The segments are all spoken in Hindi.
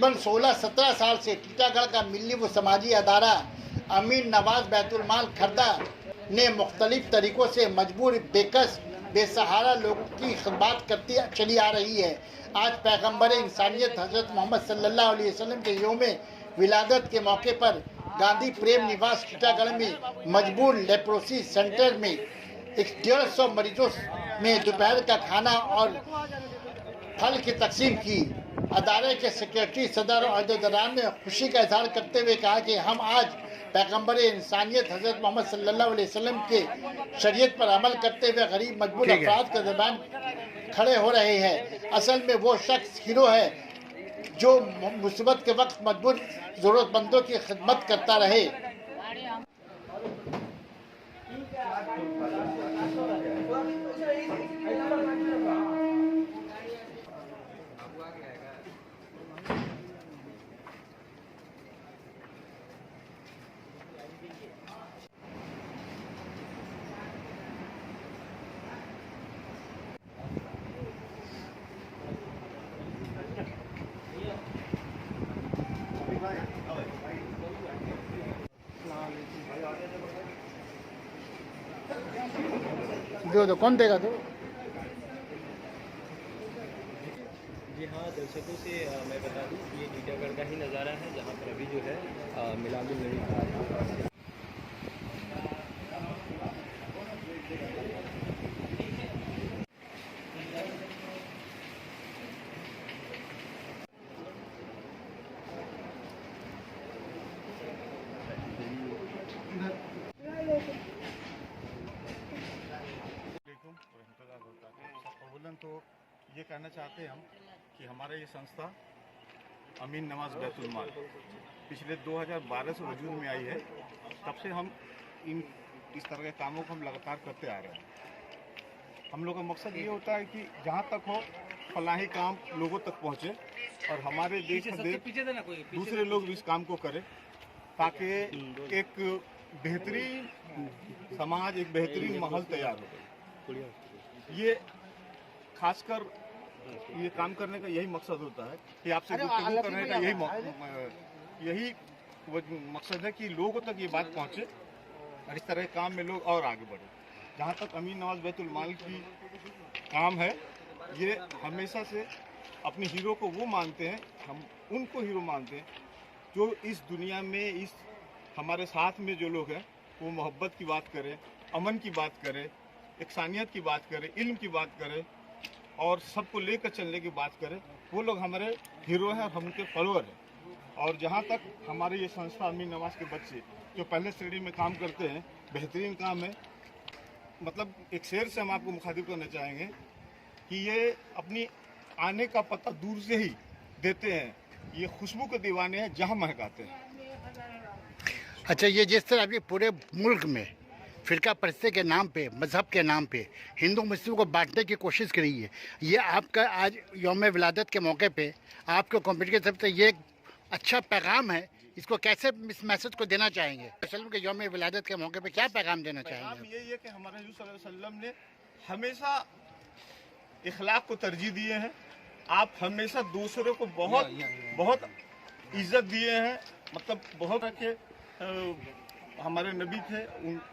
तकरीबन 16-17 साल से टीटागढ़ का मिली व समाजी अदारा अमीन नवाज बैतुल माल खर्दा ने मुख्तलिफ तरीक़ों से मजबूर, बेकस, बेसहारा लोगों की खिदमत करती चली आ रही है। आज पैगम्बर इंसानियत हज़रत मोहम्मद सल्लल्लाहु अलैहि वसल्लम के यौम विलादत के मौके पर गांधी प्रेम निवास टीटागढ़ में मजबूर लेप्रोसी सेंटर में 150 मरीजों में दोपहर का खाना और फल की तकसीम की। अदारे के सेक्रेटरी सदर अहदेदारान ने खुशी का इजहार करते हुए कहा कि हम आज पैगम्बर इंसानियत हज़रत मोहम्मद सल्लल्लाहु अलैहि वसल्लम के शरीयत पर अमल करते हुए गरीब मजबूर अफराद के दरमियान खड़े हो रहे हैं। असल में वो शख्स हीरो है जो मुसीबत के वक्त मजबूर ज़रूरतमंदों की खिदमत करता रहे। दो कौन देगा तो? जी हाँ, दर्शकों से मैं बता दूं ये टीटागढ़ का ही नज़ारा है जहाँ पर अभी जो है मिलादुल नबी का तो ये कहना चाहते हैं हम कि हमारा ये संस्था अमीन नवाज बैतुल माल पिछले 2012 से वजूद में आई है। तब से हम इस तरह के कामों को हम लगातार करते आ रहे हैं। हम लोग का मकसद ये होता है कि जहाँ तक हो फलाही काम लोगों तक पहुँचे और हमारे देश में दूसरे लोग भी इस काम को करें ताकि एक बेहतरीन समाज, एक बेहतरीन माहौल तैयार हो। ये खासकर ये काम करने का यही मकसद होता है कि आपसे गुफ्तगू करने का यही मकसद है कि लोगों तक ये बात पहुंचे और इस तरह के काम में लोग और आगे बढ़े। जहाँ तक अमीन नवाज बैतुल माल की काम है, ये हमेशा से अपने हीरो को वो मानते हैं, हम उनको हीरो मानते हैं जो इस दुनिया में इस हमारे साथ में जो लोग हैं वो मोहब्बत की बात करें, अमन की बात करें, इंसानियत की बात करें, इल्म की बात करें और सबको लेकर चलने की बात करें। वो लोग हमारे हीरो हैं और हम उनके फॉलोअर हैं। और जहाँ तक हमारे ये संस्था अमीन नवाज के बच्चे जो पहले श्रेणी में काम करते हैं, बेहतरीन काम है। मतलब एक शेर से हम आपको मुखातिब करना चाहेंगे कि ये अपनी आने का पता दूर से ही देते हैं। ये खुशबू के दीवाने हैं जहाँ महकाते हैं। अच्छा, ये जिस तरह अभी पूरे मुल्क में फ़िरका परस्ती के नाम पे, मज़हब के नाम पे हिंदू मुस्लिम को बांटने की कोशिश करी है, ये आपका आज यौम विलादत के मौके पे आपके कम्युनिटी की तरफ से ये एक अच्छा पैगाम है। इसको कैसे इस मैसेज को देना चाहेंगे? वसल्लम के यौम विलादत के मौके पे क्या पैगाम देना चाहेंगे? यही है कि हमारे हज़रत सल्लल्लाहु अलैहि वसल्लम ने हमेशा इखलाक को तरजीह दिए हैं। आप हमेशा दूसरों को बहुत बहुत इज्जत दिए हैं। मतलब बहुत अच्छे हमारे नबी थे,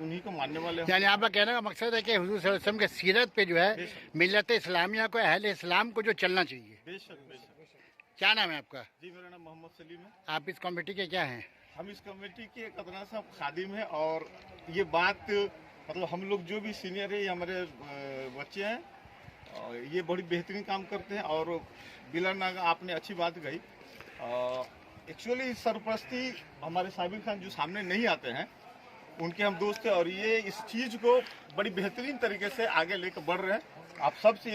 उन्हीं को मानने वाले। यानी आपका कहने का मकसद है कि हुजूर सल्लल्लाहु अलैहि वसल्लम के सीरत पे जो है मिल्लत इस्लामिया को, अहले इस्लाम को जो चलना चाहिए। बेशक बेशक। क्या नाम है आपका? जी, मेरा नाम मोहम्मद सलीम है। आप इस कमेटी के क्या हैं? हम इस कमेटी के एक अदना सा खादिम हैं। और ये बात मतलब हम लोग जो भी सीनियर है, ये हमारे बच्चे हैं, ये बड़ी बेहतरीन काम करते हैं। और बिला नागा आपने अच्छी बात कही। एक्चुअली सरपरस्ती हमारे साबिर खान जो सामने नहीं आते हैं, उनके हम दोस्त हैं और ये इस चीज़ को बड़ी बेहतरीन तरीके से आगे लेकर बढ़ रहे हैं। आप सबसे